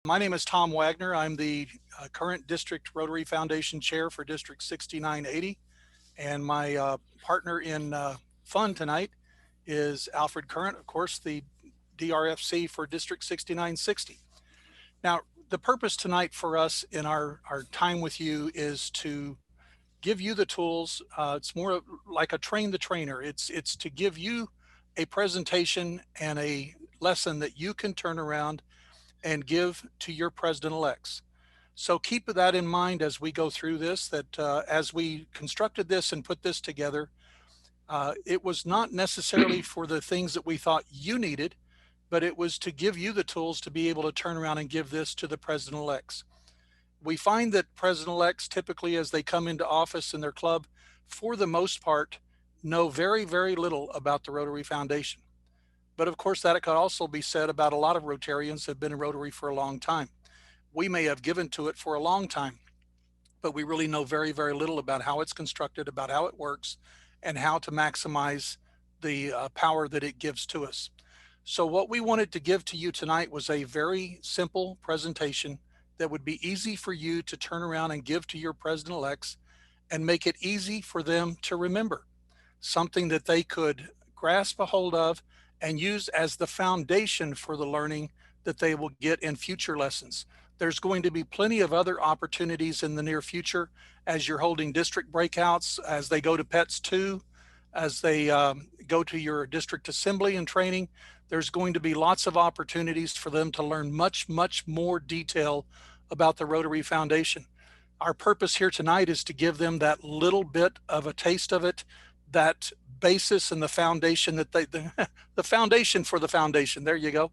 My name is Tom Wagner. I'm the current District Rotary Foundation Chair for District 6980. And my partner in fun tonight is Alfred Current, of course, the DRFC for District 6960. Now, the purpose tonight for us in our time with you is to give you the tools. It's more like a train the trainer. It's to give you a presentation and a lesson that you can turn around and give to your president-elects. So keep that in mind as we go through this, that as we constructed this and put this together, it was not necessarily for the things that we thought you needed, but it was to give you the tools to be able to turn around and give this to the president-elects. We find that president-elects typically, as they come into office in their club, for the most part, know very, very little about the Rotary Foundation. But of course, that could also be said about a lot of Rotarians that have been in Rotary for a long time. We may have given to it for a long time, but we really know very, very little about how it's constructed, about how it works, and how to maximize the power that it gives to us. So what we wanted to give to you tonight was a very simple presentation that would be easy for you to turn around and give to your president-elects and make it easy for them to remember, something that they could grasp a hold of and use as the foundation for the learning that they will get in future lessons. There's going to be plenty of other opportunities in the near future as you're holding district breakouts, as they go to PETS1, as they go to your district assembly and training. There's going to be lots of opportunities for them to learn much, much more detail about the Rotary Foundation. Our purpose here tonight is to give them that little bit of a taste of it, that basis and the foundation that the foundation for the foundation. There you go.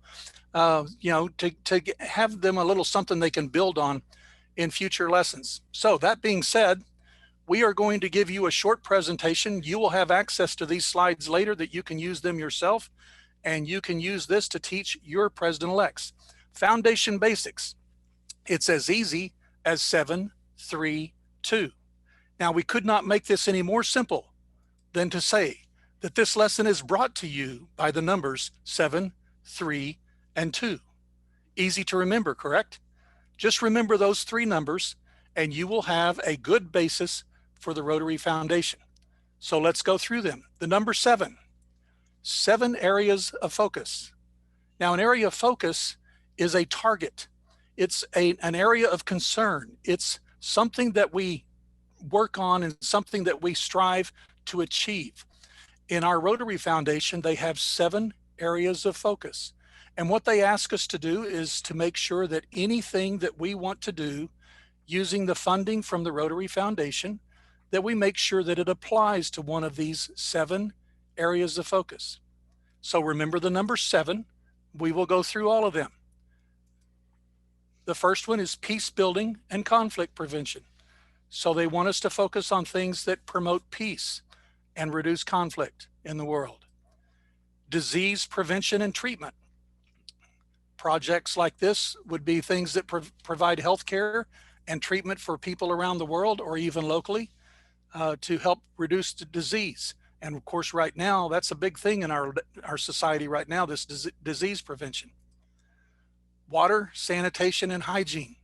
To have them a little something they can build on in future lessons. So that being said, we are going to give you a short presentation. You will have access to these slides later that you can use them yourself, and you can use this to teach your president-elects. Foundation basics. It's as easy as 7, 3, 2. Now, we could not make this any more simple than to say that this lesson is brought to you by the numbers 7, 3, and 2. Easy to remember, correct? Just remember those three numbers and you will have a good basis for the Rotary Foundation. So let's go through them. The number 7 areas of focus. Now, an area of focus is a target. It's an area of concern. It's something that we work on and something that we strive to achieve. In our Rotary Foundation, they have 7 areas of focus. And what they ask us to do is to make sure that anything that we want to do using the funding from the Rotary Foundation, that we make sure that it applies to one of these 7 areas of focus. So remember the number 7. We will go through all of them. The first one is peace building and conflict prevention. So they want us to focus on things that promote peace and reduce conflict in the world. Disease prevention and treatment. Projects like this would be things that provide health care and treatment for people around the world or even locally to help reduce the disease. And of course, right now, that's a big thing in our society right now, this disease prevention. Water, sanitation, and hygiene.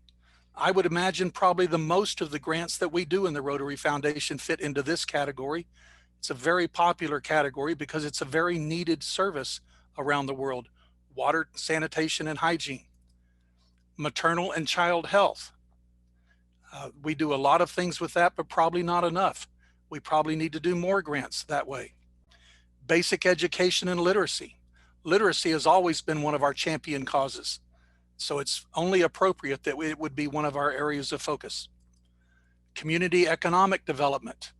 I would imagine probably the most of the grants that we do in the Rotary Foundation fit into this category. It's a very popular category because it's a very needed service around the world. Water, sanitation, and hygiene. Maternal and child health. We do a lot of things with that, but probably not enough. We probably need to do more grants that way. Basic education and literacy. Literacy has always been one of our champion causes. So it's only appropriate that it would be one of our areas of focus. Community economic development.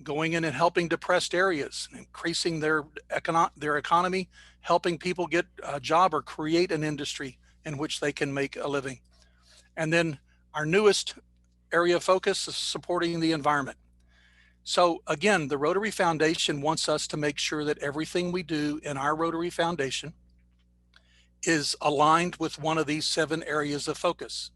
Going in and helping depressed areas, increasing their economy, helping people get a job or create an industry in which they can make a living. And then our newest area of focus is supporting the environment. So again, the Rotary Foundation wants us to make sure that everything we do in our Rotary Foundation is aligned with one of these 7 areas of focus.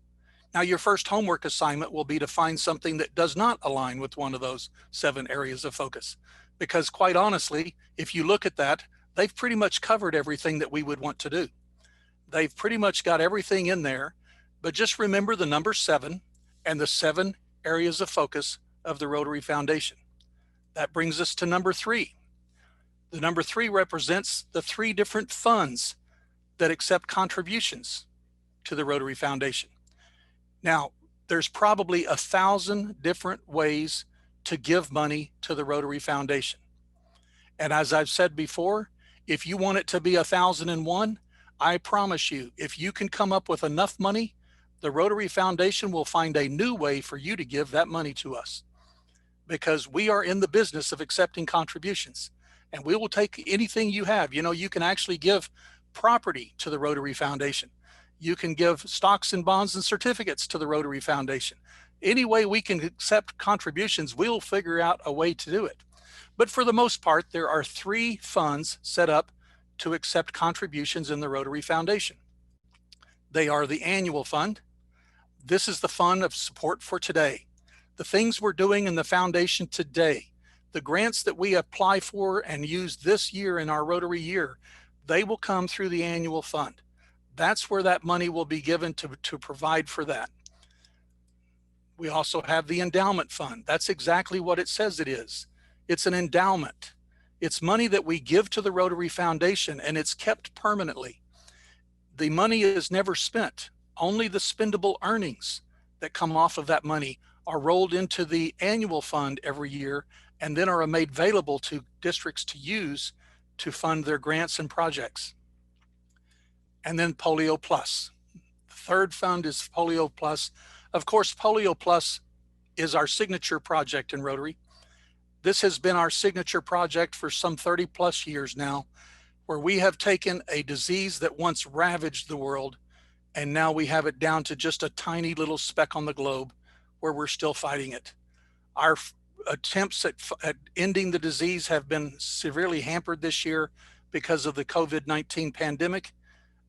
Now, your first homework assignment will be to find something that does not align with one of those 7 areas of focus. Because quite honestly, if you look at that, they've pretty much covered everything that we would want to do. They've pretty much got everything in there But just remember the number 7 and the 7 areas of focus of the Rotary Foundation. That brings us to number 3. The number 3 represents the 3 different funds that accept contributions to the Rotary Foundation. Now, there's probably 1,000 different ways to give money to the Rotary Foundation. And as I've said before, if you want it to be 1,001, I promise you, if you can come up with enough money, the Rotary Foundation will find a new way for you to give that money to us, because we are in the business of accepting contributions, and we will take anything you have. You know, you can actually give property to the Rotary Foundation. You can give stocks and bonds and certificates to the Rotary Foundation. Any way we can accept contributions, we'll figure out a way to do it. But for the most part, there are 3 funds set up to accept contributions in the Rotary Foundation. They are the annual fund. This is the fund of support for today. The things we're doing in the foundation today, the grants that we apply for and use this year in our Rotary year, they will come through the annual fund. That's where that money will be given to provide for that. We also have the endowment fund. That's exactly what it says it is. It's an endowment. It's money that we give to the Rotary Foundation, and it's kept permanently. The money is never spent. Only the spendable earnings that come off of that money are rolled into the annual fund every year, and then are made available to districts to use to fund their grants and projects. And then Polio Plus. The third fund is Polio Plus. Of course, Polio Plus is our signature project in Rotary. This has been our signature project for some 30 plus years now, where we have taken a disease that once ravaged the world, and now we have it down to just a tiny little speck on the globe where we're still fighting it. Our attempts at ending the disease have been severely hampered this year because of the COVID-19 pandemic,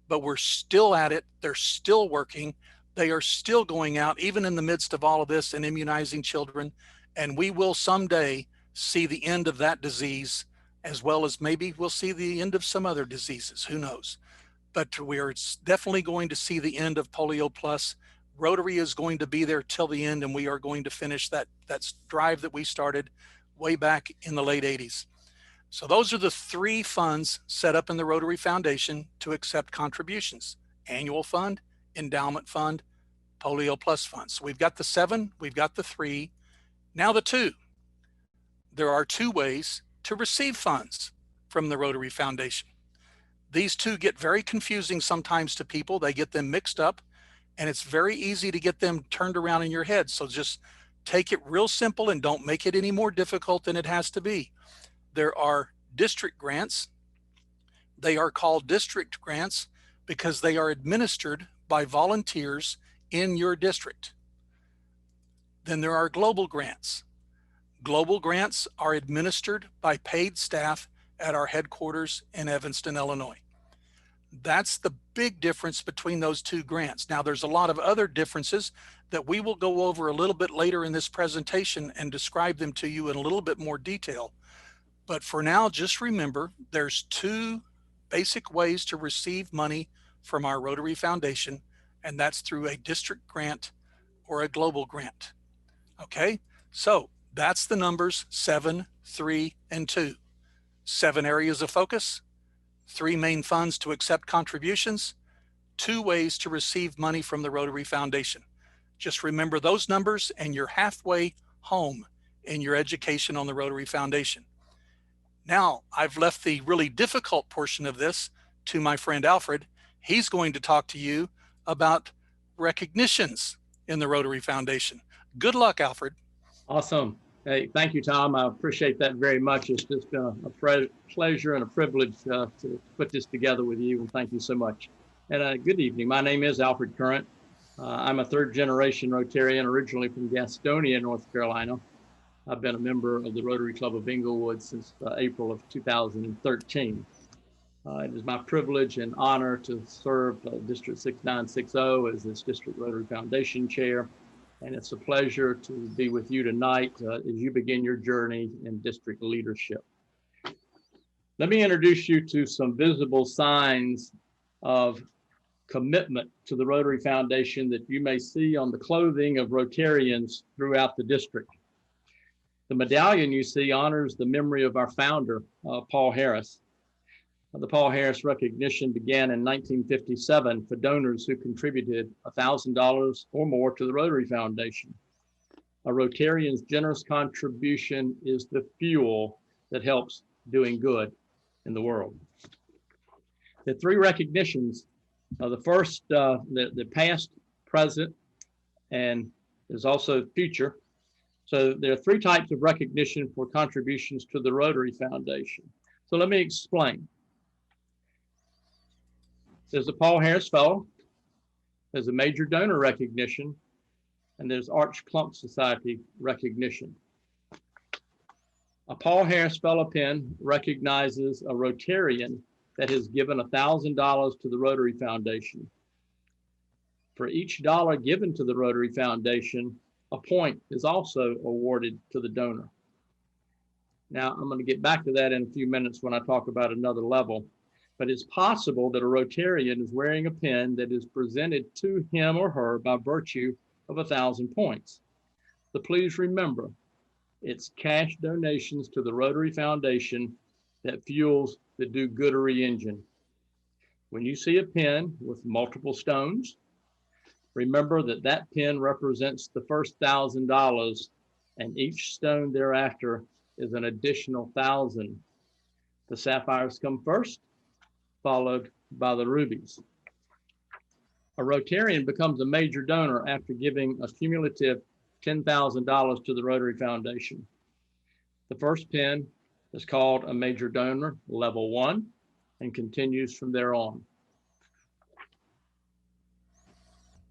but we're still at it. They're still working. They are still going out, even in the midst of all of this, and immunizing children. And we will someday see the end of that disease, as well as maybe we'll see the end of some other diseases, who knows. But we are definitely going to see the end of Polio Plus. Rotary is going to be there till the end, and we are going to finish that drive that we started way back in the late 80s. So those are the 3 funds set up in the Rotary Foundation to accept contributions: annual fund, endowment fund, Polio Plus fund. So we've got the 7, we've got the 3, now the 2. There are 2 ways to receive funds from the Rotary Foundation. These 2 get very confusing sometimes to people. They get them mixed up, and it's very easy to get them turned around in your head. So just take it real simple and don't make it any more difficult than it has to be. There are district grants. They are called district grants because they are administered by volunteers in your district. Then there are global grants. Global grants are administered by paid staff at our headquarters in Evanston, Illinois. That's the big difference between those 2 grants. Now, there's a lot of other differences that we will go over a little bit later in this presentation and describe them to you in a little bit more detail. But for now, just remember, there's 2 basic ways to receive money from our Rotary Foundation, and that's through a district grant or a global grant. Okay, so that's the numbers 7, 3, and 2. 7 areas of focus, 3 main funds to accept contributions, 2 ways to receive money from the Rotary Foundation. Just remember those numbers, and you're halfway home in your education on the Rotary Foundation. Now, I've left the really difficult portion of this to my friend Alfred. He's going to talk to you about recognitions in the Rotary Foundation. Good luck, Alfred. Awesome. Hey, thank you, Tom. I appreciate that very much. It's just been a pleasure and a privilege to put this together with you, and thank you so much. And good evening. My name is Alfred Current. I'm a 3rd-generation Rotarian, originally from Gastonia, North Carolina. I've been a member of the Rotary Club of Inglewood since April of 2013. It is my privilege and honor to serve District 6960 as this District Rotary Foundation Chair. And it's a pleasure to be with you tonight as you begin your journey in district leadership. Let me introduce you to some visible signs of commitment to the Rotary Foundation that you may see on the clothing of Rotarians throughout the district. The medallion you see honors the memory of our founder, Paul Harris. The Paul Harris recognition began in 1957 for donors who contributed $1,000 or more to the Rotary Foundation. A Rotarian's generous contribution is the fuel that helps doing good in the world. The three recognitions are the first, the past, present, and there's also future. So there are three types of recognition for contributions to the Rotary Foundation. So let me explain. There's a Paul Harris Fellow, there's a major donor recognition, and there's Arch Clump Society recognition. A Paul Harris Fellow pin recognizes a Rotarian that has given $1,000 to the Rotary Foundation. For each dollar given to the Rotary Foundation, a point is also awarded to the donor. Now, I'm going to get back to that in a few minutes when I talk about another level, but it's possible that a Rotarian is wearing a pin that is presented to him or her by virtue of 1,000 points. So please remember, it's cash donations to the Rotary Foundation that fuels the do-goodery engine. When you see a pin with multiple stones, remember that that pin represents the first $1,000, and each stone thereafter is an additional 1,000. The sapphires come first, followed by the rubies. A Rotarian becomes a major donor after giving a cumulative $10,000 to the Rotary Foundation. The first pin is called a major donor level 1 and continues from there on.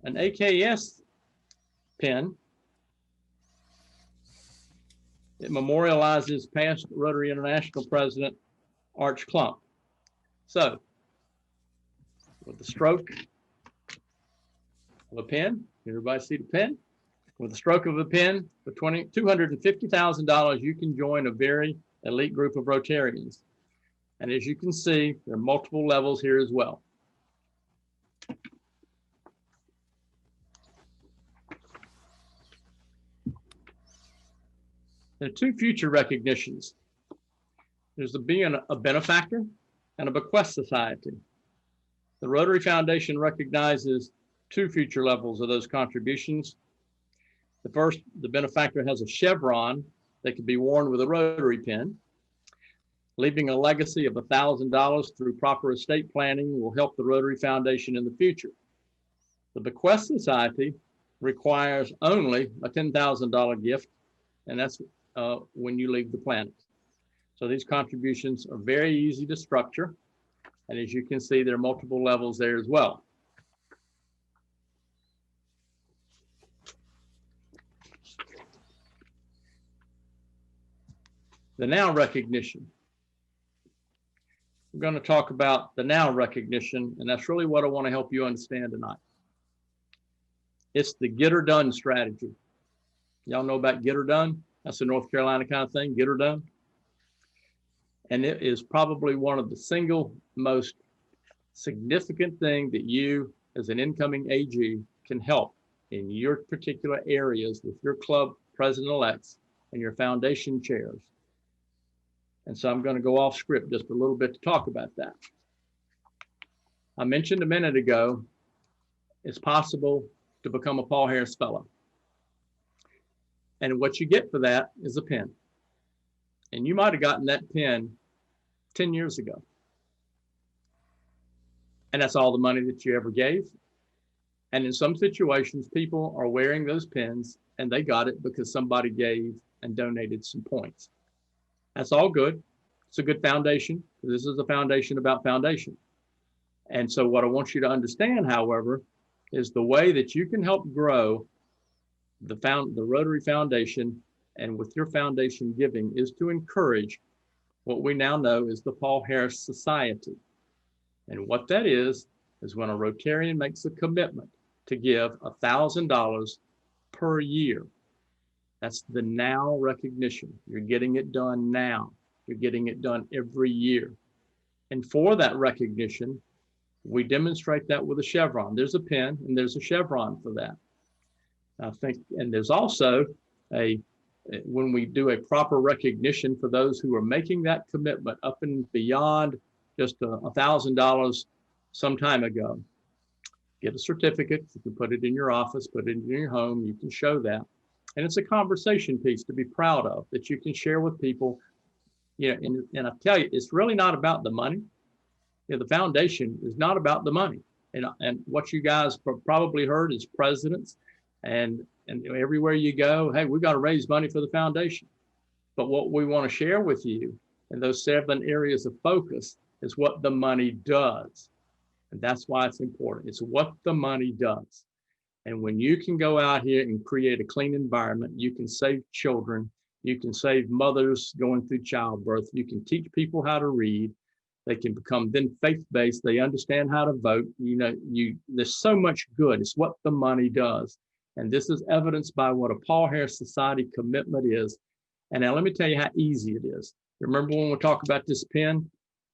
An AKS pin, it memorializes past Rotary International President Arch Clump. So, with the stroke of a pen, everybody see the pen? With the stroke of a pen for $250,000, you can join a very elite group of Rotarians. And as you can see, there are multiple levels here as well. There are two future recognitions. There's being a benefactor and a bequest society. The Rotary Foundation recognizes two future levels of those contributions. The first, the benefactor has a chevron that can be worn with a Rotary pin. Leaving a legacy of $1,000 through proper estate planning will help the Rotary Foundation in the future. The bequest society requires only a $10,000 gift, and that's when you leave the planet. So these contributions are very easy to structure. And as you can see, there are multiple levels there as well. The now recognition. We're going to talk about the now recognition, and that's really what I want to help you understand tonight. It's the get her done strategy. Y'all know about get her done? That's a North Carolina kind of thing, get her done. And it is probably one of the single most significant thing that you as an incoming AG can help in your particular areas with your club president-elects and your foundation chairs. And so I'm going to go off script just a little bit to talk about that. I mentioned a minute ago, it's possible to become a Paul Harris Fellow. And what you get for that is a pin. And you might have gotten that pin 10 years ago. And that's all the money that you ever gave. And in some situations, people are wearing those pins and they got it because somebody gave and donated some points. That's all good. It's a good foundation. This is a foundation about foundation. And so what I want you to understand, however, is the way that you can help grow the Rotary Foundation and with your foundation giving is to encourage what we now know is the Paul Harris Society. And what that is when a Rotarian makes a commitment to give $1,000 per year. That's the now recognition. You're getting it done now. You're getting it done every year. And for that recognition, We demonstrate that with a chevron. There's a pin and there's a chevron for that. I think, and there's also a, when we do a proper recognition for those who are making that commitment up and beyond just $1,000 some time ago, get a certificate. You can put it in your office, put it in your home. You can show that. And it's a conversation piece to be proud of that you can share with people. You know, and I tell you, it's really not about the money. You know, the foundation is not about the money. And what you guys probably heard is presidents and everywhere you go, hey, we've got to raise money for the foundation. But what we want to share with you in those 7 areas of focus is what the money does. And that's why it's important. It's what the money does. And when you can go out here and create a clean environment, you can save children, you can save mothers going through childbirth, you can teach people how to read, they can become then faith-based, they understand how to vote. You know, there's so much good. It's what the money does. And this is evidenced by what a Paul Harris Society commitment is. And now let me tell you how easy it is. Remember when we talk about this pen?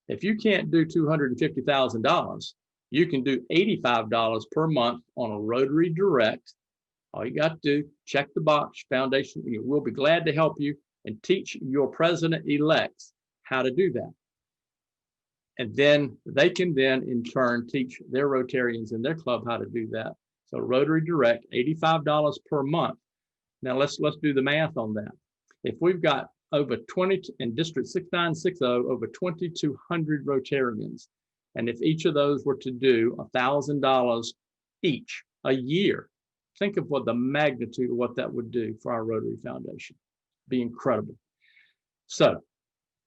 If you can't do $250,000, you can do $85 per month on a Rotary Direct. All you got to do, check the box, foundation. We'll be glad to help you and teach your president-elects how to do that. And then they can then in turn teach their Rotarians in their club how to do that. So Rotary Direct, $85 per month. Now let's do the math on that. If we've got over 20 in District 6960, over 2,200 Rotarians, and if each of those were to do $1,000 each a year, think of what the magnitude of what that would do for our Rotary Foundation. Be incredible. So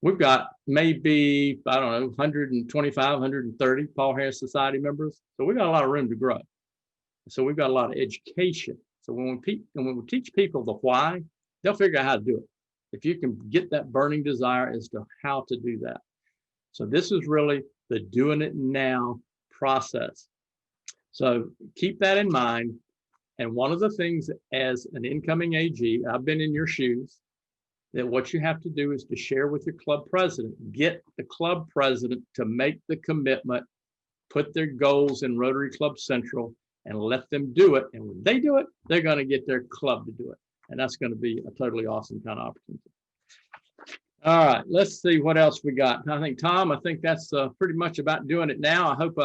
we've got maybe, I don't know, 125, 130 Paul Harris Society members. So we've got a lot of room to grow. So we've got a lot of education. So when we teach people the why, they'll figure out how to do it. If you can get that burning desire as to how to do that. So this is really the doing it now process. So keep that in mind. And one of the things as an incoming AG, I've been in your shoes, that what you have to do is to share with your club president, get the club president to make the commitment, put their goals in Rotary Club Central and let them do it. And when they do it, they're going to get their club to do it. And that's going to be a totally awesome kind of opportunity. All right, let's see what else we got. I think, Tom, I think that's pretty much about doing it now. I hope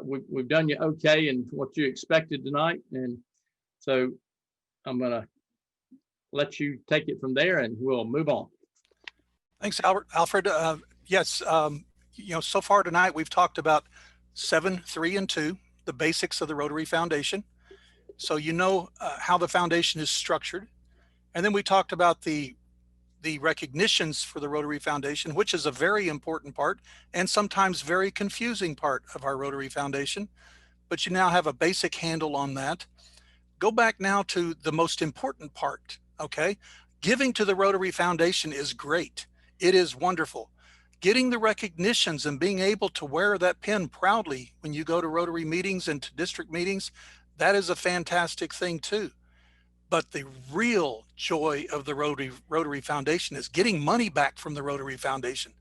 we've done you okay and what you expected tonight. And so I'm going to let you take it from there and we'll move on. Thanks, Alfred. Yes, you know, so far tonight we've talked about 7, 3, and 2, the basics of the Rotary Foundation. So you know how the foundation is structured. And then we talked about the recognitions for the Rotary Foundation, which is a very important part and sometimes very confusing part of our Rotary Foundation. But you now have a basic handle on that. Go back now to the most important part, okay? Giving to the Rotary Foundation is great. It is wonderful. Getting the recognitions and being able to wear that pin proudly when you go to Rotary meetings and to district meetings, that is a fantastic thing too. But the real joy of the Rotary Foundation is getting money back from the Rotary Foundation,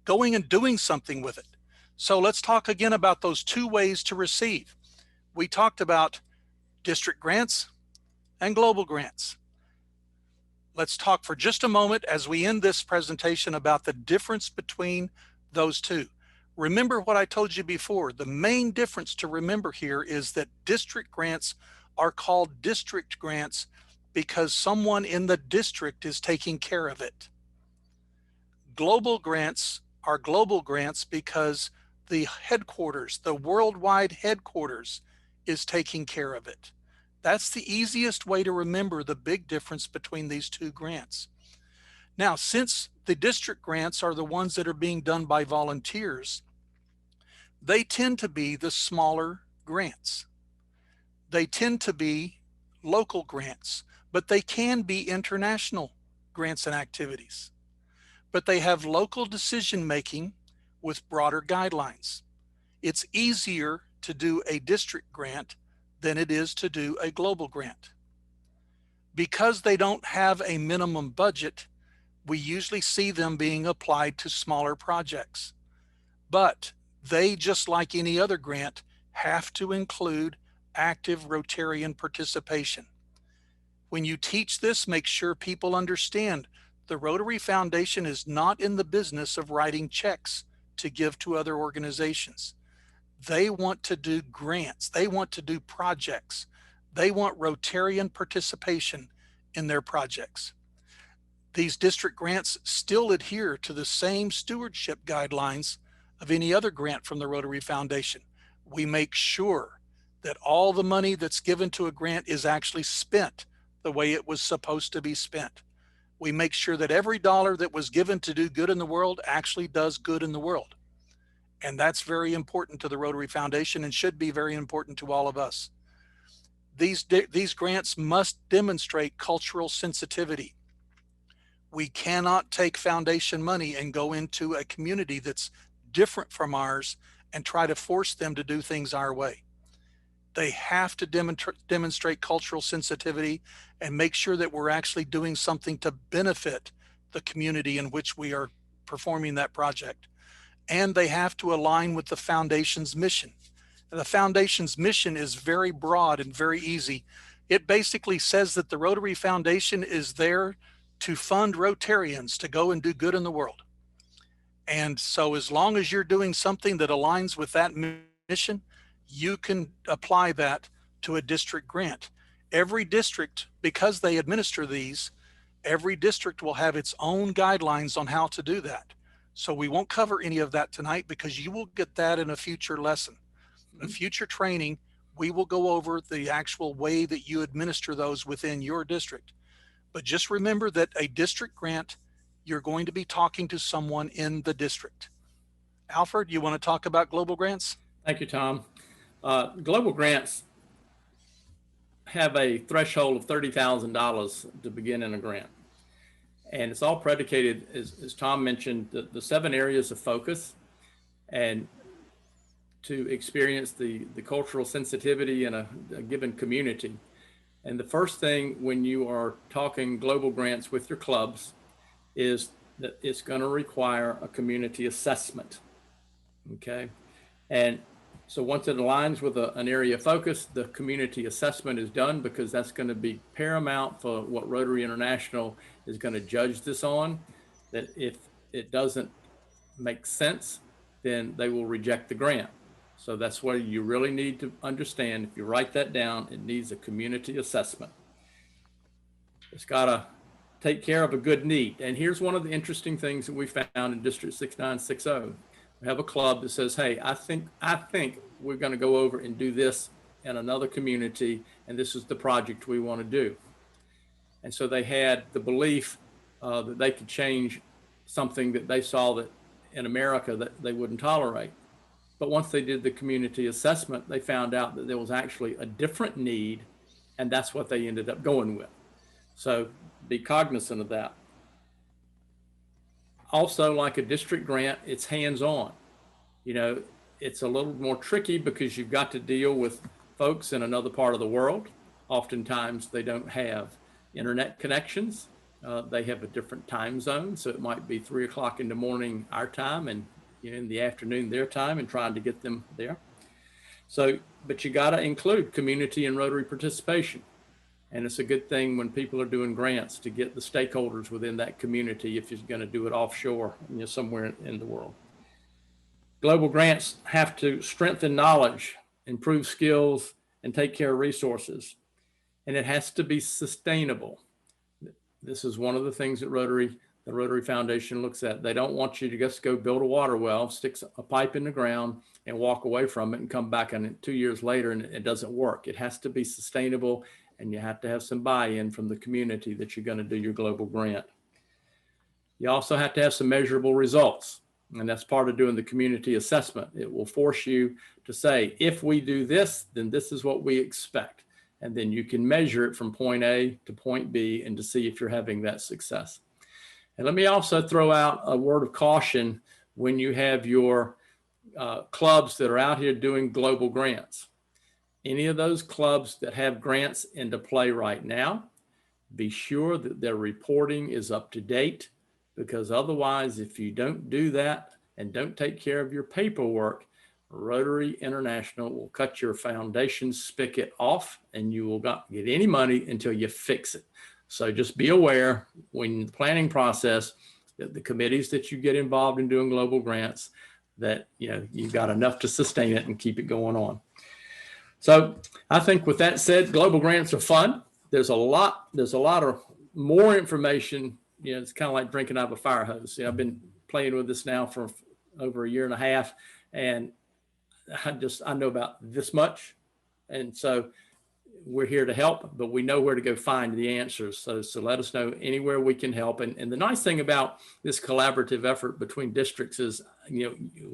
going and doing something with it. So let's talk again about those 2 ways to receive. We talked about district grants and global grants. Let's talk for just a moment as we end this presentation about the difference between those 2. Remember what I told you before. The main difference to remember here is that district grants are called district grants because someone in the district is taking care of it. Global grants are global grants because the headquarters, the worldwide headquarters, is taking care of it. That's the easiest way to remember the big difference between these 2 grants. Now, since the district grants are the ones that are being done by volunteers, they tend to be the smaller grants. They tend to be local grants, but they can be international grants and activities. But they have local decision making with broader guidelines. It's easier to do a district grant than it is to do a global grant. Because they don't have a minimum budget, we usually see them being applied to smaller projects. But They, just like any other grant, have to include active Rotarian participation. When you teach this, make sure people understand the Rotary Foundation is not in the business of writing checks to give to other organizations. They want to do grants. They want to do projects. They want Rotarian participation in their projects. These district grants still adhere to the same stewardship guidelines of any other grant from the Rotary Foundation. We make sure that all the money that's given to a grant is actually spent the way it was supposed to be spent. We make sure that every dollar that was given to do good in the world actually does good in the world. And that's very important to the Rotary Foundation and should be very important to all of us. These grants must demonstrate cultural sensitivity. We cannot take foundation money and go into a community that's different from ours and try to force them to do things our way. They have to demonstrate cultural sensitivity and make sure that we're actually doing something to benefit the community in which we are performing that project. And they have to align with the foundation's mission. And the foundation's mission is very broad and very easy. It basically says that the Rotary Foundation is there to fund Rotarians to go and do good in the world. And so as long as you're doing something that aligns with that mission, you can apply that to a district grant. Every district, because they administer these, every district will have its own guidelines on how to do that. So we won't cover any of that tonight because you will get that in a future lesson. In future training, we will go over the actual way that you administer those within your district. But just remember that a district grant, you're going to be talking to someone in the district. Alfred, you want to talk about global grants? Thank you, Tom. Global grants have a threshold of $30,000 to begin in a grant. And it's all predicated, as Tom mentioned, the 7 areas of focus and to experience the cultural sensitivity in a given community. And the first thing when you are talking global grants with your clubs is that it's going to require a community assessment. Okay. And so once it aligns with an area of focus, the community assessment is done because that's going to be paramount for what Rotary International is going to judge this on. That if it doesn't make sense, then they will reject the grant. So that's what you really need to understand. If you write that down, it needs a community assessment. It's got to take care of a good need. And here's one of the interesting things that we found in District 6960. We have a club that says, hey, I think we're going to go over and do this in another community, and this is the project we want to do. And so they had the belief that they could change something that they saw that in America that they wouldn't tolerate. But once they did the community assessment, they found out that there was actually a different need, and that's what they ended up going with. So be cognizant of that. Also, like a district grant, it's hands-on. You know, it's a little more tricky because you've got to deal with folks in another part of the world. Oftentimes, they don't have internet connections. They have a different time zone. So it might be 3 o'clock in the morning, our time, and in the afternoon, their time, and trying to get them there. So, but you got to include community and Rotary participation. And it's a good thing when people are doing grants to get the stakeholders within that community if you're going to do it offshore, somewhere in the world. Global grants have to strengthen knowledge, improve skills, and take care of resources. And it has to be sustainable. This is one of the things that the Rotary Foundation looks at. They don't want you to just go build a water well, stick a pipe in the ground and walk away from it and come back on 2 years later and it doesn't work. It has to be sustainable, and you have to have some buy-in from the community that you're going to do your global grant. You also have to have some measurable results, and that's part of doing the community assessment. It will force you to say, if we do this, then this is what we expect. And then you can measure it from point A to point B and to see if you're having that success. And let me also throw out a word of caution when you have your clubs that are out here doing global grants. Any of those clubs that have grants into play right now, be sure that their reporting is up to date, because otherwise, if you don't do that and don't take care of your paperwork, Rotary International will cut your foundation spigot off, and you will not get any money until you fix it. So just be aware when the planning process that the committees that you get involved in doing global grants, that you've got enough to sustain it and keep it going on. So I think with that said, global grants are fun. There's a lot of more information. It's kind of like drinking out of a fire hose. I've been playing with this now for over a year and a half, and I know about this much. And so we're here to help, but we know where to go find the answers. So let us know anywhere we can help. And the nice thing about this collaborative effort between districts is,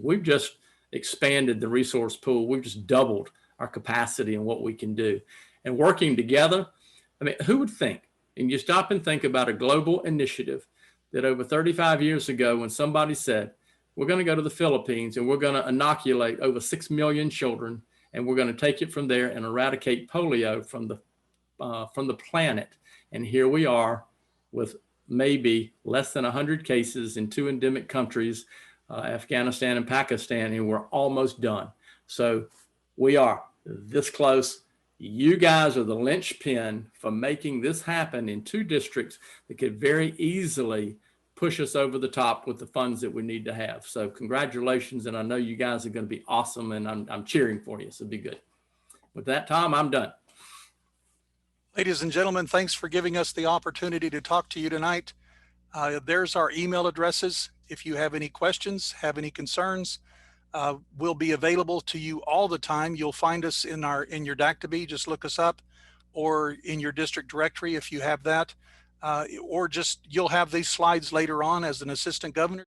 we've just expanded the resource pool. We've just doubled our capacity and what we can do. And working together, I mean, who would think? And you stop and think about a global initiative that over 35 years ago, when somebody said, we're going to go to the Philippines and we're going to inoculate over 6 million children, and we're going to take it from there and eradicate polio from the planet. And here we are with maybe less than 100 cases in 2 endemic countries, Afghanistan and Pakistan, and we're almost done. So we are this close. You guys are the linchpin for making this happen in 2 districts that could very easily push us over the top with the funds that we need to have. So congratulations. And I know you guys are going to be awesome, and I'm cheering for you. So be good. With that, Tom, I'm done. Ladies and gentlemen, thanks for giving us the opportunity to talk to you tonight. There's our email addresses. If you have any questions, have any concerns, we'll be available to you all the time. You'll find us in your DACTB, just look us up, or in your district directory if you have that. Or just you'll have these slides later on as an assistant governor.